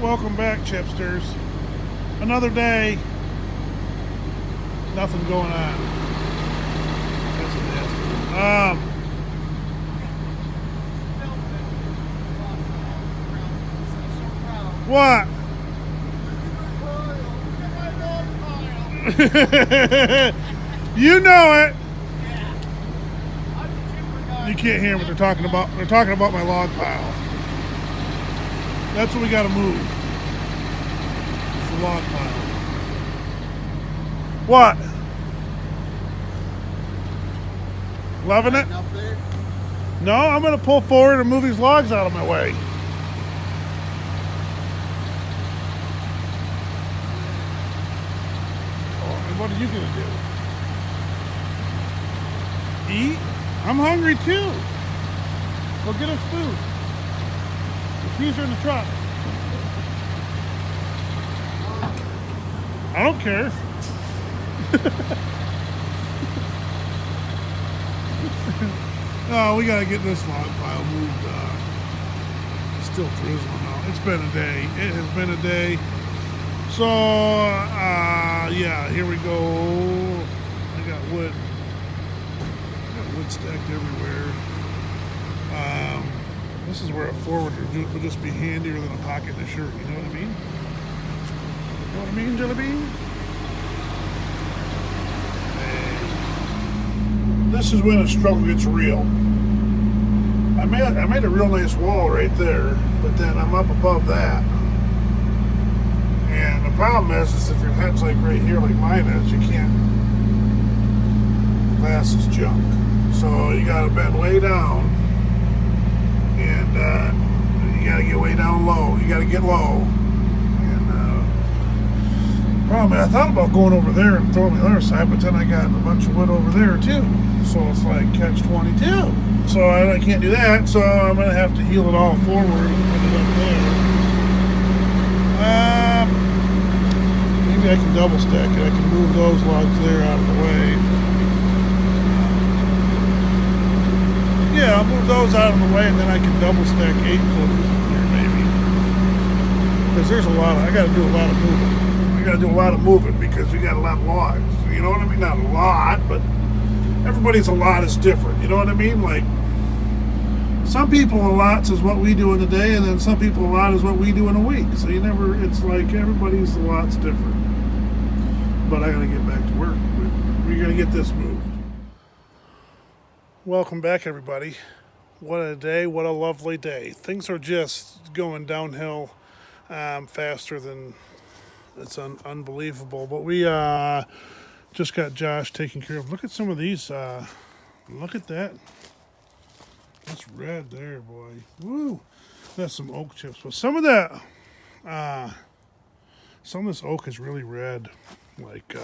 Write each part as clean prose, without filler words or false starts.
Welcome back, chipsters. Another day. Nothing going on. That's a nasty one. What? You know it. You can't hear what they're talking about. They're talking about my log pile. That's what we got to move. It's the log pile. What? Loving it? No, I'm going to pull forward and move these logs out of my way. Oh, and what are you going to do? Eat? I'm hungry too. Go get us food. The keys are in the truck. I don't care. Oh, we gotta get this log pile moved. It's still drizzling out. It's been a day. It has been a day. So, yeah, here we go. I got wood. Wood stacked everywhere. This is where a forwarder would just be handier than a pocket in a shirt. You know what I mean? You know what I mean, Jelly Bean? Hey. This is when a struggle gets real. I made a real nice wall right there, but then I'm up above that. And the problem is if your head's like right here, like mine is, you can't. The glass is junk. So you gotta bend way down, and you gotta get way down low. You gotta get low. And problem is, I thought about going over there and throwing the other side, but then I got a bunch of wood over there too. So it's like catch-22. So I can't do that. So I'm gonna have to heel it all forward and put it up there. Maybe I can double stack it. I can move those logs there out of the way. Yeah, I'll move those out of the way and then I can double stack 8-footers in here maybe. Because there's a lot of, I gotta do a lot of moving. I gotta do a lot of moving because we got a lot of logs. You know what I mean? Not a lot, but everybody's a lot is different. You know what I mean? Like, some people a lot is what we do in a day, and then some people a lot is what we do in a week. So you never, it's like everybody's a lot's different. But I gotta get back to work. We're gonna get this moved. Welcome back, everybody. What a day, what a lovely day. Things are just going downhill faster than it's unbelievable. But we just got Josh taken care of. Look at some of these. Look at that. That's red there, boy. Woo. That's some oak chips. But some of that, some of this oak is really red. Like,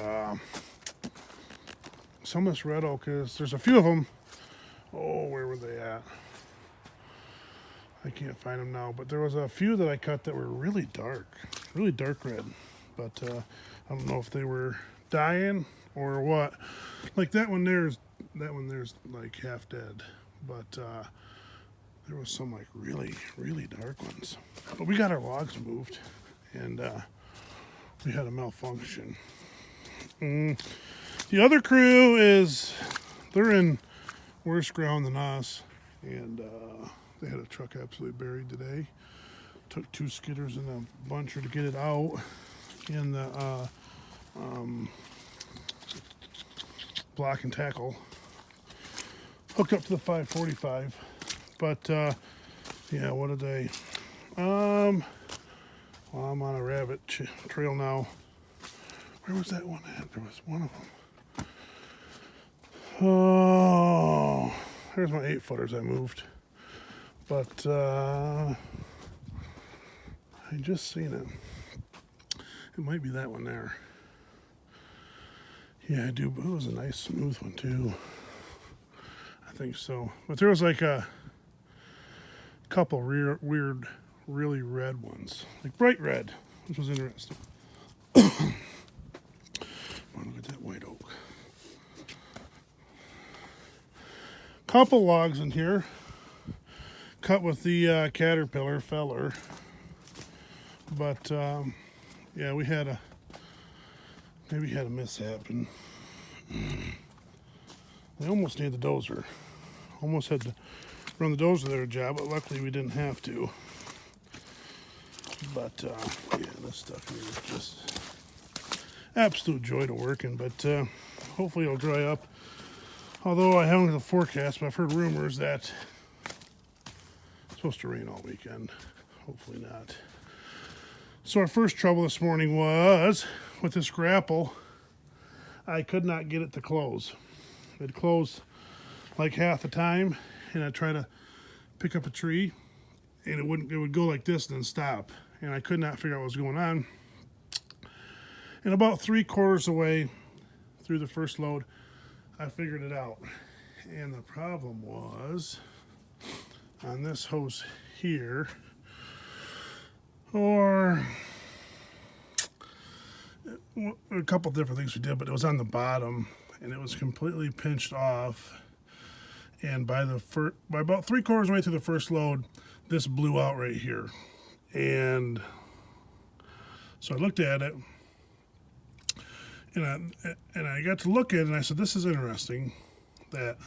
some of this red oak is, there's a few of them. Oh, where were they at? I can't find them now, but there was a few that I cut that were really dark red. But I don't know if they were dying or what. Like that one there's like half dead. But there was some like really, really dark ones. But we got our logs moved, and we had a malfunction. The other crew they're in worse ground than us, and they had a truck absolutely buried today. Took 2 skidders and a buncher to get it out in the block and tackle. Hooked up to the 545, but yeah, what a day. Well, I'm on a rabbit trail now. Where was that one at? There was one of them. Oh, there's my 8-footers I moved. But I just seen it. It might be that one there. Yeah, I do. But it was a nice smooth one too. I think so. But there was like a couple weird, really red ones. Like bright red, which was interesting. Oh, look at that white oak. Couple logs in here. Cut with the Caterpillar feller. But yeah, we had a mishap, and they almost need the dozer. Almost had to run the dozer their job, but luckily we didn't have to. But yeah, this stuff here is just absolute joy to work in. But hopefully it'll dry up. Although I haven't looked at the forecast, but I've heard rumors that it's supposed to rain all weekend. Hopefully not. So our first trouble this morning was with this grapple. I could not get it to close. It'd close like half the time, and I'd try to pick up a tree, and it would go like this and then stop. And I could not figure out what was going on. And about 3/4 away through the first load, I figured it out. And the problem was on this hose here, or a couple different things we did, but it was on the bottom and it was completely pinched off. And by about 3/4 way through the first load, this blew out right here. And so I looked at it, and I got to look at it, and I said, this is interesting that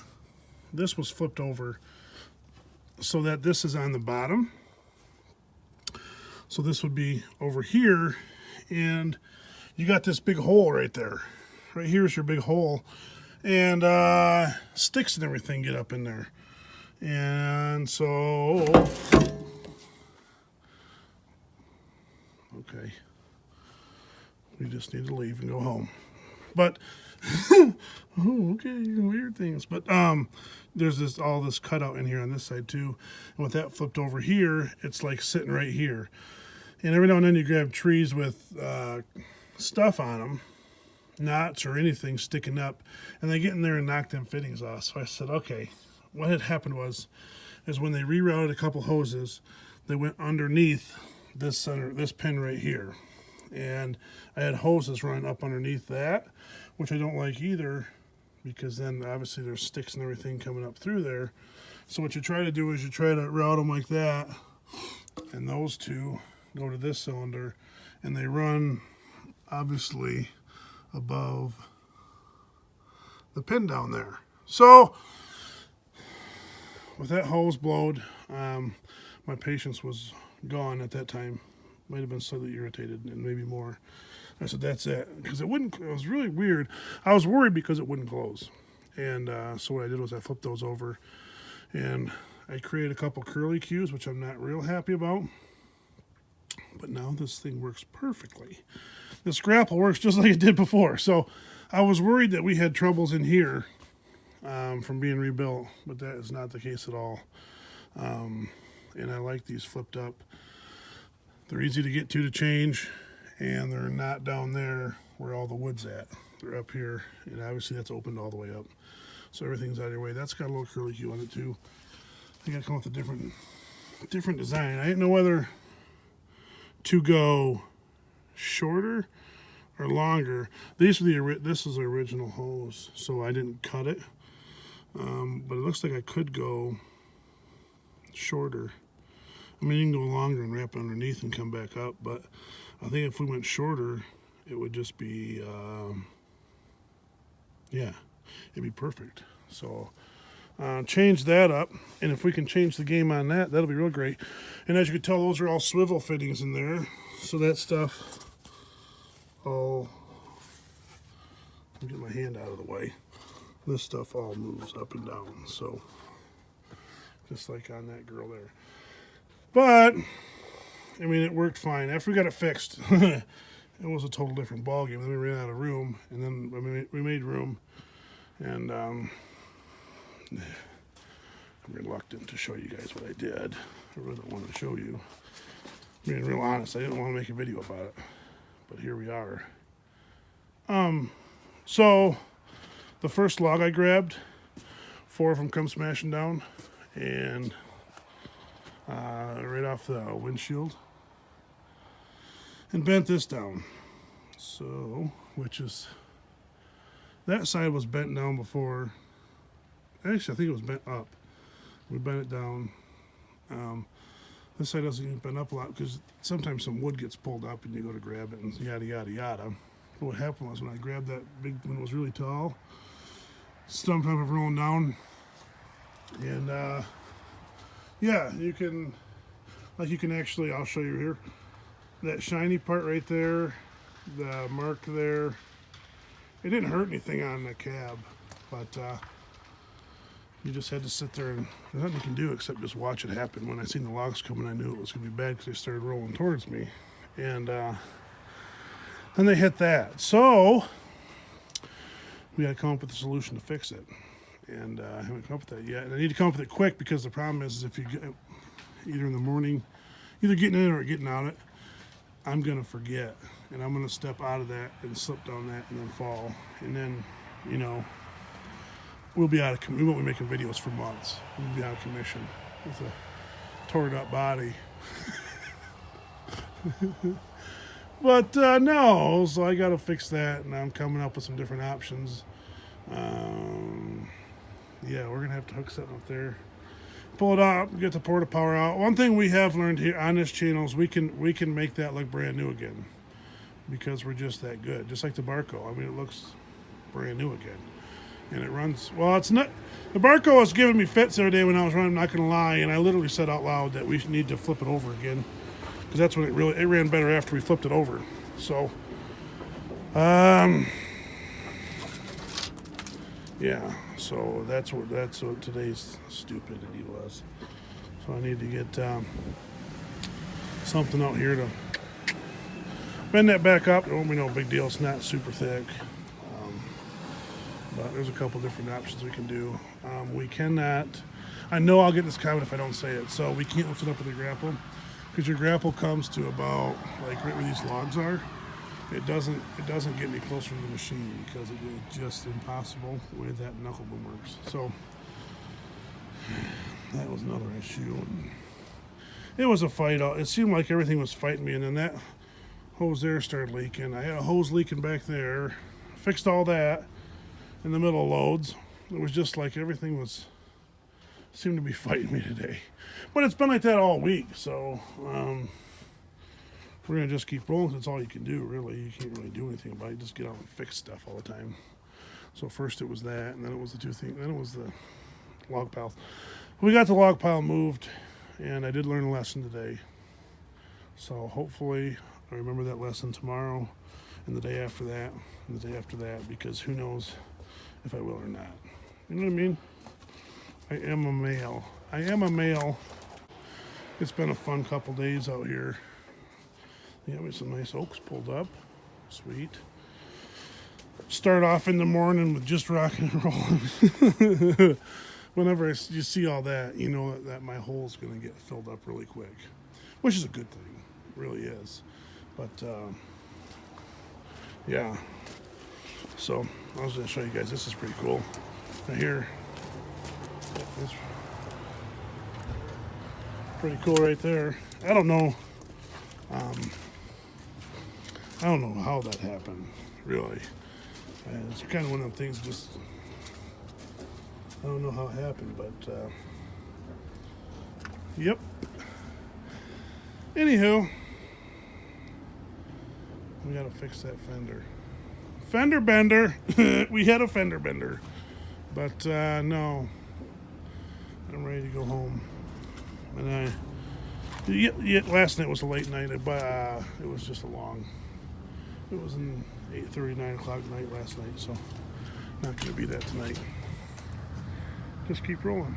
this was flipped over so that this is on the bottom. So this would be over here, and you got this big hole right there. Right here is your big hole, and sticks and everything get up in there. And so, okay, we just need to leave and go home. But oh, okay, weird things. But there's all this cutout in here on this side too, and with that flipped over here, it's like sitting right here. And every now and then you grab trees with stuff on them, knots or anything sticking up, and they get in there and knock them fittings off. So I said, okay, what had happened is when they rerouted a couple hoses, they went underneath this pin right here, and I had hoses running up underneath that, which I don't like either, because then obviously there's sticks and everything coming up through there. So what you try to do is you try to route them like that, and those two go to this cylinder, and they run obviously above the pin down there. So with that hose blowed, my patience was gone at that time. Might have been slightly irritated and maybe more. I said, that's it, because it was really weird. I was worried because it wouldn't close. And so what I did was I flipped those over, and I created a couple curly cues, which I'm not real happy about. But now this thing works perfectly. This grapple works just like it did before. So I was worried that we had troubles in here from being rebuilt, but that is not the case at all. And I like these flipped up. They're easy to get to change, and they're not down there where all the wood's at. They're up here, and obviously that's opened all the way up. So everything's out of your way. That's got a little curly cue on it too. I gotta come up with a different design. I didn't know whether to go shorter or longer. This is the original hose, so I didn't cut it. But it looks like I could go shorter. I mean, you can go longer and wrap it underneath and come back up, but I think if we went shorter, it would just be, yeah, it'd be perfect. So change that up, and if we can change the game on that, that'll be real great. And as you can tell, those are all swivel fittings in there, so that stuff, I'll get my hand out of the way. This stuff all moves up and down, so just like on that girl there. But I mean, it worked fine. After we got it fixed, it was a total different ballgame. Then we ran out of room, and then we made room, and I'm reluctant to show you guys what I did. I really don't want to show you. Being real honest, I didn't want to make a video about it, but here we are. So the first log I grabbed, 4 of them come smashing down, and right off the windshield, and bent this down. So, that side was bent down before. Actually, I think it was bent up. We bent it down. This side doesn't even bend up a lot because sometimes some wood gets pulled up and you go to grab it and yada yada yada. But what happened was when I grabbed that big, when it was really tall, stump of rolling down, and yeah, you can actually, I'll show you here, that shiny part right there, the mark there, it didn't hurt anything on the cab, but you just had to sit there and there's nothing you can do except just watch it happen. When I seen the logs coming, I knew it was going to be bad because they started rolling towards me, and then they hit that. So we got to come up with a solution to fix it, and I haven't come up with that yet. And I need to come up with it quick because the problem is if you get either in the morning, either getting in or getting out it, I'm going to forget, and I'm going to step out of that and slip down that and then fall, and then, you know, we won't be making videos for months. We'll be out of commission with a torn up body. But no, so I got to fix that, and I'm coming up with some different options. Yeah, we're gonna have to hook something up there, pull it up, get the porta power out. One thing we have learned here on this channel is we can make that look brand new again because we're just that good. Just like the Barco. I mean, it looks brand new again. And it runs, well, it's not, the Barco was giving me fits the other day when I was running, I'm not going to lie, and I literally said out loud that we need to flip it over again, because that's when it ran better after we flipped it over. So, yeah, so that's what today's stupidity was. So I need to get something out here to bend that back up. It won't be no big deal, it's not super thick. But there's a couple different options we can do. We cannot, I know I'll get this comment if I don't say it, so we can't lift it up with a grapple, because your grapple comes to about, like right where these logs are. It doesn't get any closer to the machine because it is just impossible the way that knuckle boom works. So that was another issue. It was a fight. It seemed like everything was fighting me, and then that hose there started leaking. I had a hose leaking back there. Fixed all that in the middle of loads. It was just like everything seemed to be fighting me today. But it's been like that all week, so we're going to just keep rolling. That's all you can do, really. You can't really do anything about it. Just get out and fix stuff all the time. So first it was that, and then it was the two things. Then it was the log pile. We got the log pile moved, and I did learn a lesson today. So hopefully I remember that lesson tomorrow, and the day after that, and the day after that, because who knows if I will or not. You know what I mean? I am a male. It's been a fun couple days out here. Yeah, we have some nice oaks pulled up. Sweet. Start off in the morning with just rocking and rolling. Whenever you see all that, you know that my hole's going to get filled up really quick, which is a good thing. It really is. But, yeah. So I was going to show you guys. This is pretty cool. Right here. It's pretty cool right there. I don't know how that happened, really. It's kind of one of them things, just, I don't know how it happened, but, yep. Anywho, we gotta fix that fender. Fender bender. We had a fender bender. But, no. I'm ready to go home. And last night was a late night, but it was just it was an 8:30, 9 o'clock night last night, so not going to be that tonight. Just keep rolling.